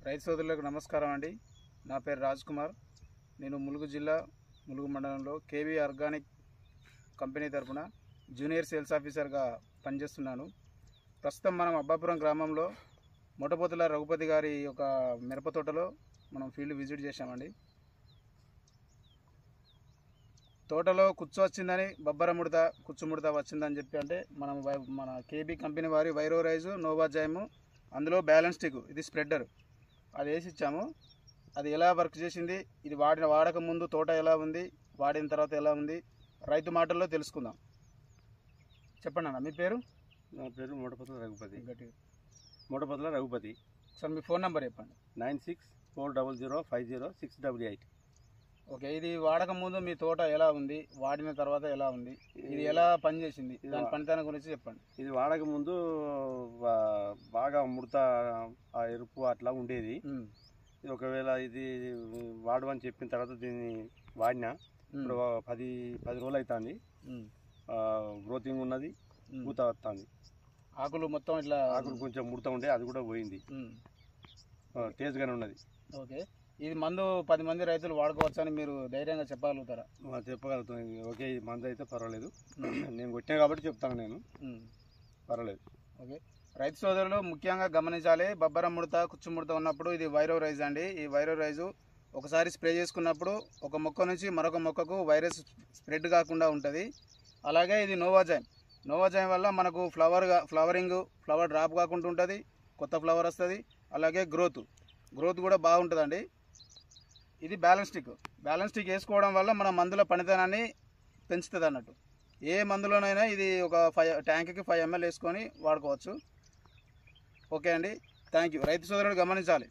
రైతు సోదరులకు నమస్కారం అండి. నా పేరు రాజ్ కుమార్. నేను ములుగు జిల్లా ములుగు మండలంలో కేబీ ఆర్గానిక్ కంపెనీ తరఫున జూనియర్ సేల్స్ ఆఫీసర్గా పనిచేస్తున్నాను. ప్రస్తుతం మనం అబ్బాపురం గ్రామంలో మొటపోతుల రఘుపతి గారి ఒక మిరప తోటలో మనం ఫీల్డ్ విజిట్ చేశామండి. తోటలో కుచ్చు వచ్చిందని బొబ్బర కుచ్చు ముడత వచ్చిందని చెప్పి అంటే మన కేబీ కంపెనీ వారి వైరో రైజు నోవాజైము, అందులో బ్యాలెన్స్టిక్ ఇది స్ప్రెడ్డర్ అది వేసి ఇచ్చాము. అది ఎలా వర్క్ చేసింది, ఇది వాడక ముందు తోట ఎలా ఉంది, వాడిన తర్వాత ఎలా ఉంది, రైతు మాటల్లో తెలుసుకుందాం. చెప్పండి అన్న, మీ పేరు? నా పేరు మొటపోతుల రఘుపతి. సార్ మీ ఫోన్ నెంబర్ చెప్పండి. 9640050688. ఓకే, ఇది వాడక ముందు మీ తోట ఎలా ఉంది, వాడిన తర్వాత ఎలా ఉంది, ఇది ఎలా పనిచేసింది, దాని పనితనం గురించి చెప్పండి. ఇది వాడక ముందు బాగా ముడత ఎరుపు అట్లా ఉండేది. ఒకవేళ ఇది వాడమని చెప్పిన తర్వాత దీన్ని వాడినా ఇప్పుడు 10 రోజులు అవుతుంది. గ్రోతింగ్ ఉన్నది, పూత వస్తుంది. ఆకులు మొత్తం ఇట్లా ఆకులు కొంచెం ముడత ఉండే, అది కూడా పోయింది, టేస్ట్గానే ఉన్నది. ఓకే, ఇది మందు 10 మంది రైతులు వాడుకోవచ్చని మీరు ధైర్యంగా చెప్పగలుగుతారా? చెప్పగలుగుతాను. ఓకే, ఈ మందు అయితే పర్వాలేదు, నేను కొట్టినా కాబట్టి చెప్తాను, నేను పర్వాలేదు. ఓకే, రైతు సోదరులు ముఖ్యంగా గమనించాలి, బొబ్బర ముడత కుచ్చు ముడత ఉన్నప్పుడు ఇది వైరో రైజ్ అండి. ఈ వైరో రైజు ఒకసారి స్ప్రే చేసుకున్నప్పుడు ఒక మొక్క నుంచి మరొక మొక్కకు వైరస్ స్ప్రెడ్ కాకుండా ఉంటుంది. అలాగే ఇది నోవాజైమ్ వల్ల మనకు ఫ్లవర్ డ్రాప్ కాకుండా ఉంటుంది, కొత్త ఫ్లవర్ వస్తుంది. అలాగే గ్రోత్ కూడా బాగుంటుందండి. ఇది బ్యాలెన్స్టిక్ వేసుకోవడం వల్ల మన మందుల పనితనాన్ని పెంచుతుంది అన్నట్టు. ఏ మందులోనైనా ఇది ఒక ట్యాంక్కి 5 ml వేసుకొని వాడుకోవచ్చు. ఓకే అండి, థ్యాంక్ యూ. రైతు సోదరులు గమనించాలి.